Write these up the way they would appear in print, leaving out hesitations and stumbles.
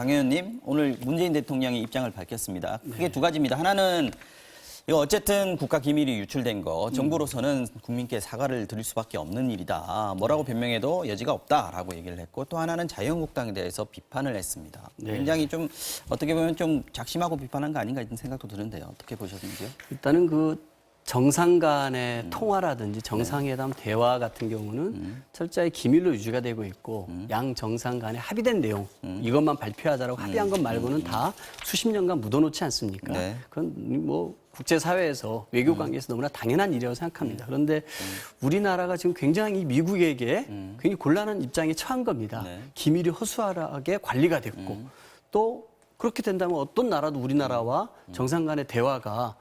강 의원님, 오늘 문재인 대통령이 입장을 밝혔습니다. 크게 두 가지입니다. 하나는 이거 어쨌든 국가 기밀이 유출된 거 정부로서는 국민께 사과를 드릴 수밖에 없는 일이다. 뭐라고 변명해도 여지가 없다라고 얘기를 했고, 또 하나는 자유한국당에 대해서 비판을 했습니다. 굉장히 좀 어떻게 보면 좀 작심하고 비판한 거 아닌가 이런 생각도 드는데요. 어떻게 보셨는지요? 일단은 그 정상 간의 통화라든지 정상회담 대화 같은 경우는 철저히 기밀로 유지가 되고 있고 양 정상 간에 합의된 내용 이것만 발표하자라고 합의한 것 말고는 다 수십 년간 묻어놓지 않습니까? 네. 그건 뭐 국제사회에서 외교 관계에서 너무나 당연한 일이라고 생각합니다. 그런데 우리나라가 지금 굉장히 미국에게 굉장히 곤란한 입장에 처한 겁니다. 네. 기밀이 허술하게 관리가 됐고 또 그렇게 된다면 어떤 나라도 우리나라와 정상 간의 대화가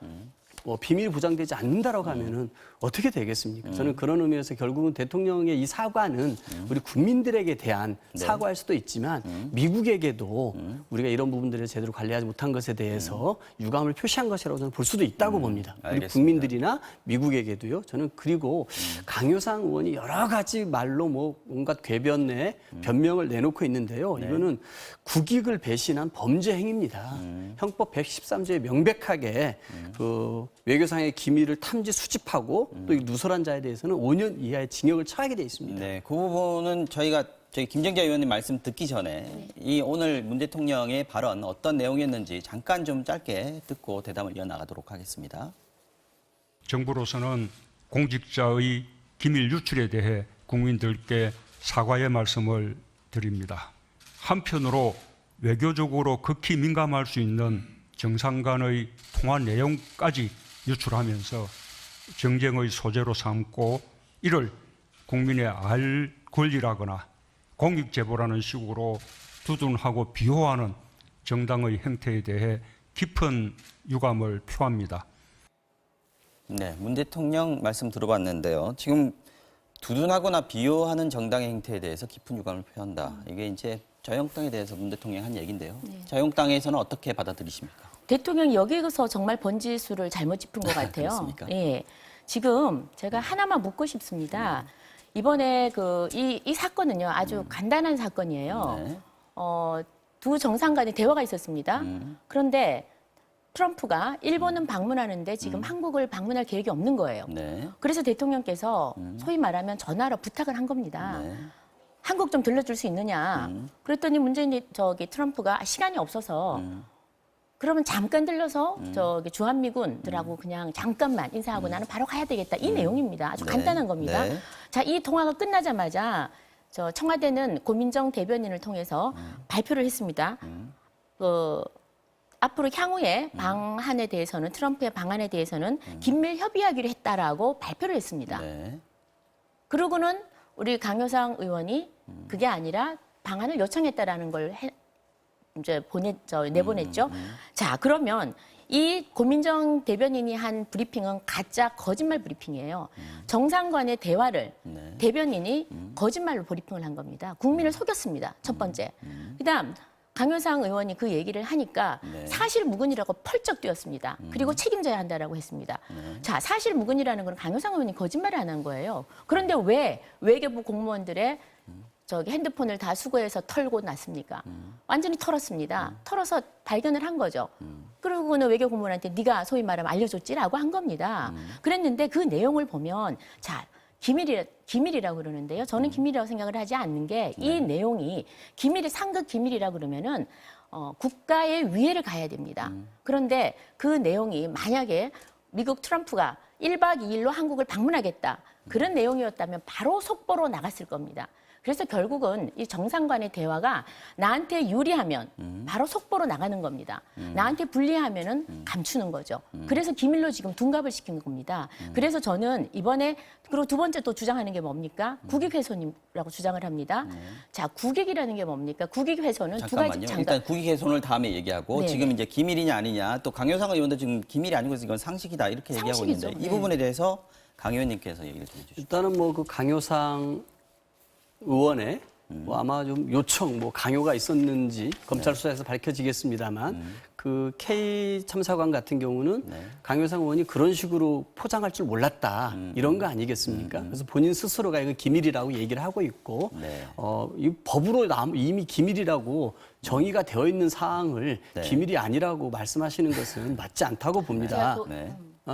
뭐 비밀이 보장되지 않는다라고 하면은 어떻게 되겠습니까? 저는 그런 의미에서 결국은 대통령의 이 사과는 우리 국민들에게 대한 사과일 수도 있지만 미국에게도 우리가 이런 부분들을 제대로 관리하지 못한 것에 대해서 유감을 표시한 것이라고 저는 볼 수도 있다고 봅니다. 우리 알겠습니다. 국민들이나 미국에게도요. 저는 그리고 강효상 의원이 여러 가지 말로 뭐 온갖 궤변에 변명을 내놓고 있는데요. 이거는 국익을 배신한 범죄 행위입니다. 형법 113조에 명백하게 그 외교상의 기밀을 탐지 수집하고 또 이 누설한 자에 대해서는 5년 이하의 징역을 처하게 돼 있습니다. 네, 그 부분은 저희가 저희 김정자 의원님 말씀 듣기 전에 이 오늘 문 대통령의 발언 어떤 내용이었는지 잠깐 좀 짧게 듣고 대담을 이어나가도록 하겠습니다. 정부로서는 공직자의 기밀 유출에 대해 국민들께 사과의 말씀을 드립니다. 한편으로 외교적으로 극히 민감할 수 있는 정상 간의 통화 내용까지 유출하면서 정쟁의 소재로 삼고 이를 국민의 알 권리라거나 공익제보라는 식으로 두둔하고 비호하는 정당의 행태에 대해 깊은 유감을 표합니다. 네, 문 대통령 말씀 들어봤는데요. 지금 두둔하거나 비호하는 정당의 행태에 대해서 깊은 유감을 표한다. 이게 이제 자유한국당에 대해서 문 대통령이 한 얘기인데요. 자유한국당에서는 어떻게 받아들이십니까? 대통령이 여기서 정말 번지수를 잘못 짚은 것 같아요. 그렇습니까? 예. 지금 제가 하나만 묻고 싶습니다. 이번에 이 사건은요, 아주 간단한 사건이에요. 네. 두 정상 간의 대화가 있었습니다. 그런데 트럼프가 일본은 방문하는데 지금 한국을 방문할 계획이 없는 거예요. 네. 그래서 대통령께서 소위 말하면 전화로 부탁을 한 겁니다. 네. 한국 좀 들려줄 수 있느냐. 그랬더니 트럼프가 시간이 없어서 그러면 잠깐 들러서 주한미군들하고 그냥 잠깐만 인사하고 나는 바로 가야 되겠다. 이 내용입니다. 아주 네. 간단한 겁니다. 네. 자, 이 통화가 끝나자마자 청와대는 고민정 대변인을 통해서 발표를 했습니다. 앞으로 향후에 방안에 대해서는 트럼프의 방안에 대해서는 긴밀 협의하기로 했다라고 발표를 했습니다. 네. 그러고는 우리 강효상 의원이 그게 아니라 방안을 요청했다라는 걸 내보냈죠. 자, 그러면 이 고민정 대변인이 한 브리핑은 가짜 거짓말 브리핑이에요. 정상 간의 대화를 대변인이 거짓말로 브리핑을 한 겁니다. 국민을 속였습니다. 첫 번째. 그다음 강효상 의원이 그 얘기를 하니까 사실무근이라고 펄쩍 뛰었습니다. 그리고 책임져야 한다라고 했습니다. 자, 사실무근이라는 건 강효상 의원이 거짓말을 안 한 거예요. 그런데 왜 외교부 공무원들의 핸드폰을 다 수거해서 털고 났습니까? 완전히 털었습니다. 털어서 발견을 한 거죠. 그러고는 외교공무원한테 네가 소위 말하면 알려줬지라고 한 겁니다. 그랬는데 그 내용을 보면 자, 기밀이라고 그러는데요. 저는 기밀이라고 생각을 하지 않는 게 이 내용이 기밀이 상급 기밀이라고 그러면은 국가의 위해를 가야 됩니다. 그런데 그 내용이 만약에 미국 트럼프가 1박 2일로 한국을 방문하겠다. 그런 내용이었다면 바로 속보로 나갔을 겁니다. 그래서 결국은 이 정상 간의 대화가 나한테 유리하면 바로 속보로 나가는 겁니다. 나한테 불리하면은 감추는 거죠. 그래서 기밀로 지금 둔갑을 시킨 겁니다. 그래서 저는 이번에 그리고 두 번째 또 주장하는 게 뭡니까? 국익훼손이라고 주장을 합니다. 자, 국익이라는 게 뭡니까? 국익훼손은 두 가지 잠깐만요. 일단 국익훼손을 다음에 얘기하고 네. 지금 이제 기밀이냐 아니냐 또 강효상 의원도 지금 기밀이 아니고 이건 상식이다 이렇게 얘기하고 상식이죠. 있는데 이 네. 부분에 대해서 강 의원님께서 얘기를 해주시죠. 일단은 뭐 그 강효상 의원의 뭐 아마 좀 요청, 뭐 강요가 있었는지 검찰 수사에서 밝혀지겠습니다만 그 K 참사관 같은 경우는 강효상 의원이 그런 식으로 포장할 줄 몰랐다 이런 거 아니겠습니까? 그래서 본인 스스로가 이거 기밀이라고 얘기를 하고 있고 이 법으로 이미 기밀이라고 정의가 되어 있는 사항을 기밀이 아니라고 말씀하시는 것은 맞지 않다고 봅니다.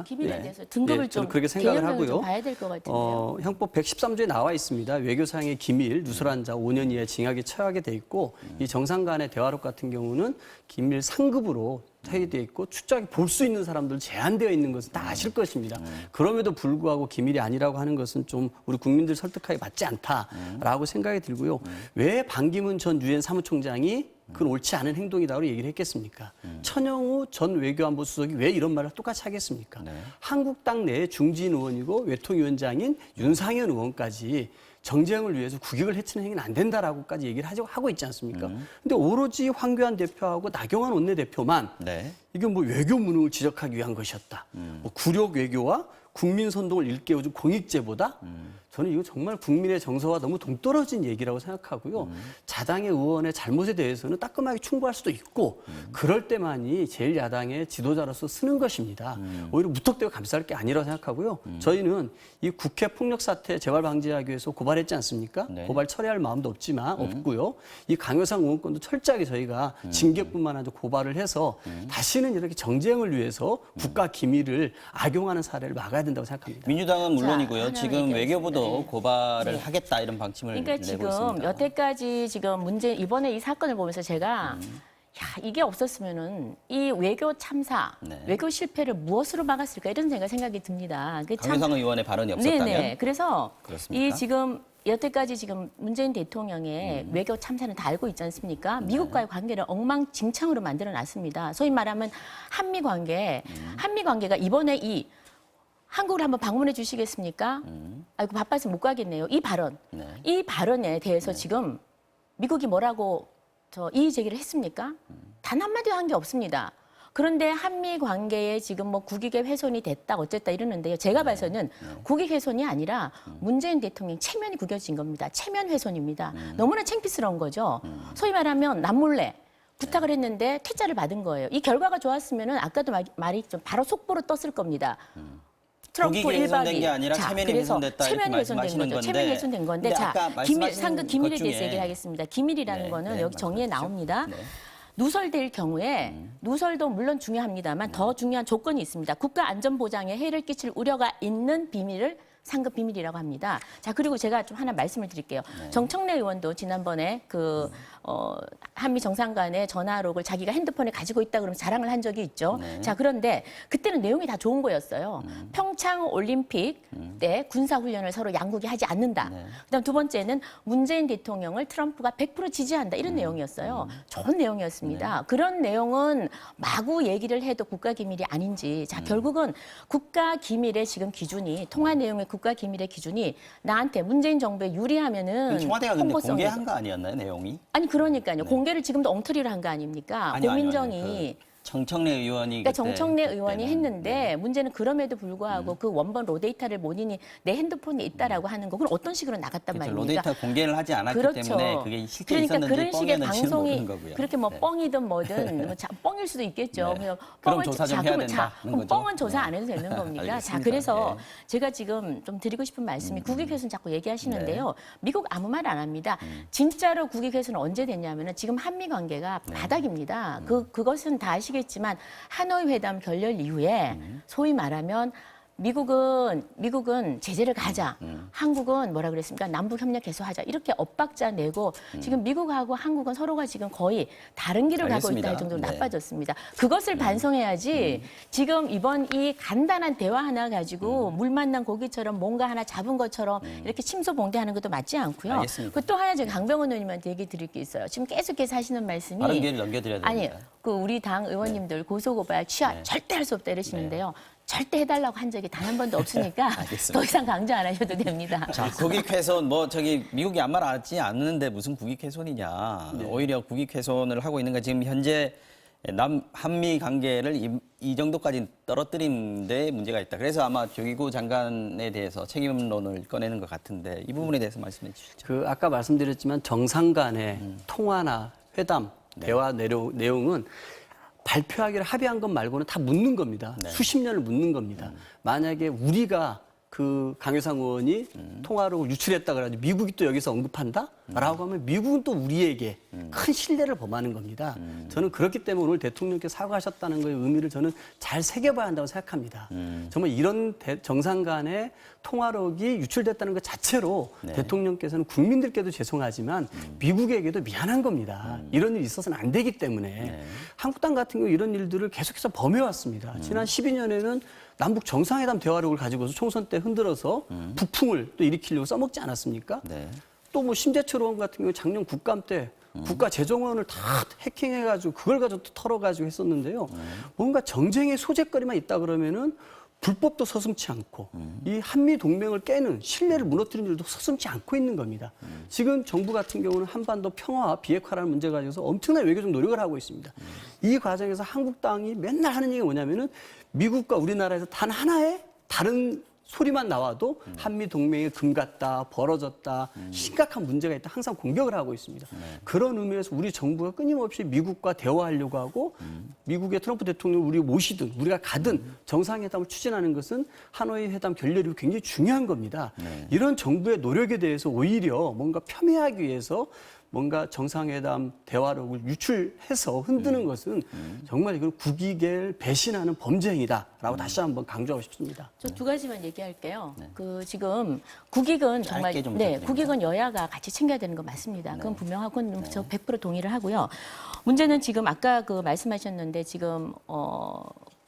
기밀에 대해서 등급을 좀 그렇게 생각을 개념을 하고요. 좀 봐야 될 것 같은데요. 형법 113조에 나와 있습니다. 외교상의 기밀, 누설한 자 5년 이하의 징역에 처하게 돼 있고 이 정상 간의 대화록 같은 경우는 기밀 상급으로 되어 있고 출자하게 볼 수 있는 사람들 제한되어 있는 것은 다 아실 것입니다. 그럼에도 불구하고 기밀이 아니라고 하는 것은 좀 우리 국민들 설득하기 맞지 않다라고 생각이 들고요. 왜 반기문 전 유엔 사무총장이 그건 옳지 않은 행동이라고 얘기를 했겠습니까? 천영우 전 외교안보 수석이 왜 이런 말을 똑같이 하겠습니까? 한국당 내의 중진 의원이고 외통위원장인 윤상현 의원까지 정쟁을 위해서 국익을 해치는 행위는 안 된다라고까지 얘기를 하고 있지 않습니까? 근데 오로지 황교안 대표하고 나경원 원내대표만 이게 뭐 외교 무능을 지적하기 위한 것이었다. 뭐 굴욕 외교와 국민 선동을 일깨워준 공익제보다 저는 이거 정말 국민의 정서와 너무 동떨어진 얘기라고 생각하고요. 자당의 의원의 잘못에 대해서는 따끔하게 충고할 수도 있고 그럴 때만이 제1야당의 지도자로서 쓰는 것입니다. 오히려 무턱대고 감쌀 게 아니라고 생각하고요. 저희는 이 국회 폭력사태 재발방지하기 위해서 고발했지 않습니까? 고발 철회할 마음도 없고요. 이 강효상 의원권도 철저하게 저희가 징계뿐만 아니라 고발을 해서 다시는 이렇게 정쟁을 위해서 국가 기밀을 악용하는 사례를 막아야 된다고 생각합니다. 민주당은 물론이고요. 자, 지금 외교부도 네. 고발을 하겠다 이런 방침을 그러니까 내고 지금 있습니다. 여태까지 지금 이번에 이 사건을 보면서 제가 야, 이게 없었으면은 이 외교 참사, 외교 실패를 무엇으로 막았을까 이런 생각이 듭니다. 강효상 의원의 발언이 없었다면? 네네. 그래서 그렇습니까? 이 지금 여태까지 지금 문재인 대통령의 외교 참사는 다 알고 있지 않습니까? 미국과의 관계를 엉망진창으로 만들어 놨습니다. 소위 말하면 한미 관계가 이번에 이 한국을 한번 방문해 주시겠습니까? 아이고 바빠서 못 가겠네요. 이 발언에 대해서 지금 미국이 뭐라고 이의 제기를 했습니까? 단 한마디 한 게 없습니다. 그런데 한미 관계에 지금 뭐 국익의 훼손이 됐다 어쨌다 이러는데요. 제가 봐서는 국익 훼손이 아니라 문재인 대통령 체면이 구겨진 겁니다. 체면 훼손입니다. 너무나 창피스러운 거죠. 소위 말하면 남몰래 부탁을 했는데 퇴짜를 받은 거예요. 이 결과가 좋았으면은 아까도 말이 좀 바로 속보로 떴을 겁니다. 트럼프 국익이 훼손된 1박이. 게 아니라 체면이 훼손됐다 이렇게 말씀하시는 건데. 체면이 훼손된 건데 자, 상급 기밀에 대해서 얘기를 하겠습니다. 기밀이라는 거는 여기 정리에 나옵니다. 누설될 경우에 누설도 물론 중요합니다만 더 중요한 조건이 있습니다. 국가 안전 보장에 해를 끼칠 우려가 있는 비밀을 상급 비밀이라고 합니다. 자, 그리고 제가 좀 하나 말씀을 드릴게요. 정청래 의원도 지난번에 한미 정상 간의 전화록을 자기가 핸드폰에 가지고 있다 그러면 자랑을 한 적이 있죠. 자, 그런데 그때는 내용이 다 좋은 거였어요. 평창 올림픽 때 군사 훈련을 서로 양국이 하지 않는다. 그다음 두 번째는 문재인 대통령을 트럼프가 100% 지지한다. 이런 내용이었어요. 좋은 내용이었습니다. 그런 내용은 마구 얘기를 해도 국가 기밀이 아닌지. 자, 결국은 국가 기밀의 지금 기준이 통화 내용의 국가 기밀의 기준이 나한테 문재인 정부에 유리하면은 청와대가 근데 홍보성이 공개한 거 아니었나요, 내용이? 아니 그러니까요. 공개를 지금도 엉터리로 한 거 아닙니까? 고민정이 아니요. 정청래 의원이 그러니까 정청래 의원이 그때는, 했는데 문제는 그럼에도 불구하고 그 원본 로데이터를 본인이 내 핸드폰에 있다라고 하는 거 그건 어떤 식으로 나갔단 그렇죠. 말입니까? 로데이터 공개를 하지 않았기 때문에 그게 실제 그러니까 있었는지 그런 식의 뻥이었는지는 방송이 모르는 거고요. 그렇게 뭐 뻥이든 뭐든 뭐 뻥일 수도 있겠죠. 네. 그럼 조사 좀 해야 된다는 그럼 거죠? 뻥은 조사 안 해도 되는 겁니까? 자, 알겠습니다. 그래서 제가 지금 좀 드리고 싶은 말씀이 국익훼손 자꾸 얘기하시는데요. 미국 아무 말 안 합니다. 진짜로 국익훼손은 언제 됐냐면은 지금 한미 관계가 바닥입니다. 그것은 다 아시겠지만 하노이 회담 결렬 이후에 소위 말하면 미국은 제재를 가자. 한국은 뭐라 그랬습니까? 남북 협력 개소하자. 이렇게 엇박자 내고 지금 미국하고 한국은 서로가 지금 거의 다른 길을 가고 있다 할 정도로 나빠졌습니다. 그것을 반성해야지 지금 이번 이 간단한 대화 하나 가지고 물 만난 고기처럼 뭔가 하나 잡은 것처럼 이렇게 침소봉대하는 것도 맞지 않고요. 알겠습니다. 또 하나 제가 강병원 의원님한테 얘기 드릴 게 있어요. 지금 계속해서 하시는 말씀이 다른 기회를 넘겨드려야 됩니다. 아니, 우리 당 의원님들 고소고발 절대 할 수 없다 이러시는데요. 절대 해달라고 한 적이 단 한 번도 없으니까 더 이상 강조 안 하셔도 됩니다. 자, 국익 훼손 미국이 아무 말 하지 않는데 무슨 국익 훼손이냐. 오히려 국익 훼손을 하고 있는 거 지금 현재 한미 관계를 이 정도까지 떨어뜨린 데 문제가 있다. 그래서 아마 조기구 장관에 대해서 책임론을 꺼내는 것 같은데 이 부분에 대해서 말씀해 주시죠. 그 아까 말씀드렸지만 정상 간의 통화나 회담, 대화 내용은 발표하기로 합의한 것 말고는 다 묻는 겁니다. 수십 년을 묻는 겁니다. 만약에 우리가 그 강효상 의원이 통화록을 유출했다 그래가지고 미국이 또 여기서 언급한다? 라고 하면 미국은 또 우리에게 큰 신뢰를 범하는 겁니다. 저는 그렇기 때문에 오늘 대통령께서 사과하셨다는 거의 의미를 저는 잘 새겨봐야 한다고 생각합니다. 정말 이런 정상 간의 통화록이 유출됐다는 것 자체로 대통령께서는 국민들께도 죄송하지만 미국에게도 미안한 겁니다. 이런 일이 있어서는 안 되기 때문에 한국당 같은 경우 이런 일들을 계속해서 범해왔습니다. 지난 12년에는 남북 정상회담 대화록을 가지고서 총선 때 흔들어서 북풍을 또 일으키려고 써먹지 않았습니까? 네. 또 뭐 심재철 의원 같은 경우 작년 국감 때 국가 재정원을 다 해킹해가지고 그걸 가지고 또 털어가지고 했었는데요. 뭔가 정쟁의 소재거리만 있다 그러면은 불법도 서슴지 않고 이 한미 동맹을 깨는 신뢰를 무너뜨리는 일도 서슴지 않고 있는 겁니다. 지금 정부 같은 경우는 한반도 평화와 비핵화라는 문제 가지고서 엄청난 외교적 노력을 하고 있습니다. 이 과정에서 한국당이 맨날 하는 얘기가 뭐냐면은 미국과 우리나라에서 단 하나의 다른 소리만 나와도 한미 동맹이 금 갔다, 벌어졌다, 심각한 문제가 있다 항상 공격을 하고 있습니다. 그런 의미에서 우리 정부가 끊임없이 미국과 대화하려고 하고 미국의 트럼프 대통령을 우리가 모시든 우리가 가든 정상회담을 추진하는 것은 하노이 회담 결렬이 굉장히 중요한 겁니다. 이런 정부의 노력에 대해서 오히려 뭔가 폄훼하기 위해서 뭔가 정상회담 대화록을 유출해서 흔드는 것은 정말 이건 국익을 배신하는 범죄 행위다라고 다시 한번 강조하고 싶습니다. 저 두 가지만 얘기할게요. 그 지금 국익은 정말 짧게 좀 부탁드립니다. 국익은 여야가 같이 챙겨야 되는 건 맞습니다. 그건 분명하고 저 100% 동의를 하고요. 문제는 지금 아까 그 말씀하셨는데 지금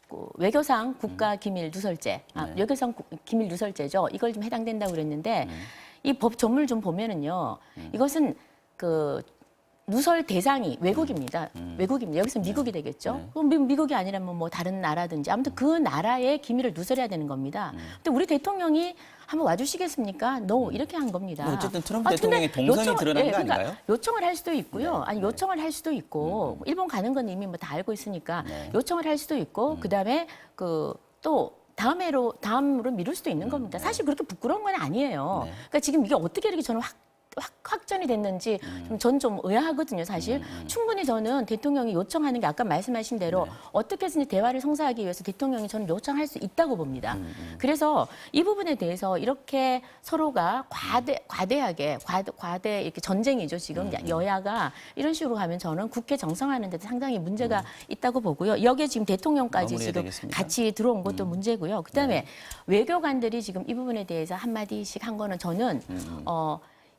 그 외교상 국가기밀 누설죄, 외교상 기밀 누설죄죠. 이걸 좀 해당된다고 그랬는데 이 법 전문을 좀 보면은요. 이것은 그 누설 대상이 외국입니다. 외국입니다. 여기서 미국이 되겠죠. 그럼 미국이 아니라면 뭐 다른 나라든지 아무튼 그 나라의 기밀을 누설해야 되는 겁니다. 근데 우리 대통령이 한번 와주시겠습니까? No 이렇게 한 겁니다. 어쨌든 트럼프 대통령의 동선이 드러난 거 아닌가요? 요청을 할 수도 있고요. 아니 요청을 할 수도 있고 일본 가는 건 이미 뭐 다 알고 있으니까 요청을 할 수도 있고 그다음에 그 또 다음으로 미룰 수도 있는 겁니다. 사실 그렇게 부끄러운 건 아니에요. 그러니까 지금 이게 어떻게 이렇게 저는 확전이 됐는지 저는 좀 의아하거든요, 사실. 충분히 저는 대통령이 요청하는 게 아까 말씀하신 대로 어떻게 해서든 대화를 성사하기 위해서 대통령이 저는 요청할 수 있다고 봅니다. 그래서 이 부분에 대해서 이렇게 서로가 과대 이렇게 전쟁이죠, 지금. 여야가 이런 식으로 가면 저는 국회 정상화하는 데도 상당히 문제가 있다고 보고요. 여기에 지금 대통령까지 지금 되겠습니다. 같이 들어온 것도 문제고요. 그다음에 외교관들이 지금 이 부분에 대해서 한마디씩 한 거는 저는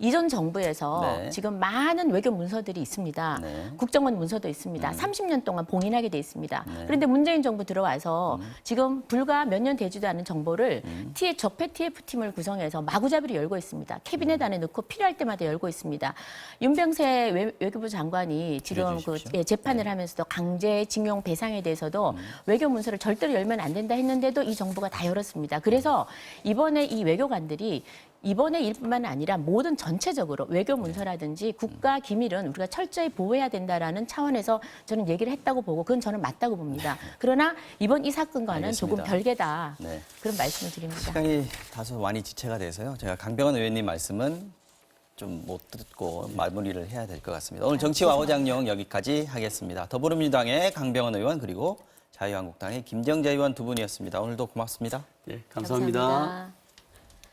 이전 정부에서 지금 많은 외교 문서들이 있습니다. 국정원 문서도 있습니다. 30년 동안 봉인하게 돼 있습니다. 그런데 문재인 정부 들어와서 지금 불과 몇 년 되지도 않은 정보를 적폐 TF팀을 구성해서 마구잡이로 열고 있습니다. 캐비넷 안에 넣고 필요할 때마다 열고 있습니다. 윤병세 외교부 장관이 지금 재판을 하면서도 강제징용 배상에 대해서도 외교 문서를 절대로 열면 안 된다 했는데도 이 정부가 다 열었습니다. 그래서 이번에 이 외교관들이 이번에 일뿐만 아니라 모든 전체적으로 외교 문서라든지 국가 기밀은 우리가 철저히 보호해야 된다라는 차원에서 저는 얘기를 했다고 보고 그건 저는 맞다고 봅니다. 그러나 이번 이 사건과는 알겠습니다. 조금 별개다. 네. 그런 말씀을 드립니다. 시간이 다소 많이 지체가 돼서요. 제가 강병원 의원님 말씀은 좀 못 듣고 마무리를 해야 될 것 같습니다. 오늘 정치와 호장용 여기까지 하겠습니다. 더불어민주당의 강병원 의원 그리고 자유한국당의 김정재 의원 두 분이었습니다. 오늘도 고맙습니다. 네, 감사합니다. 감사합니다.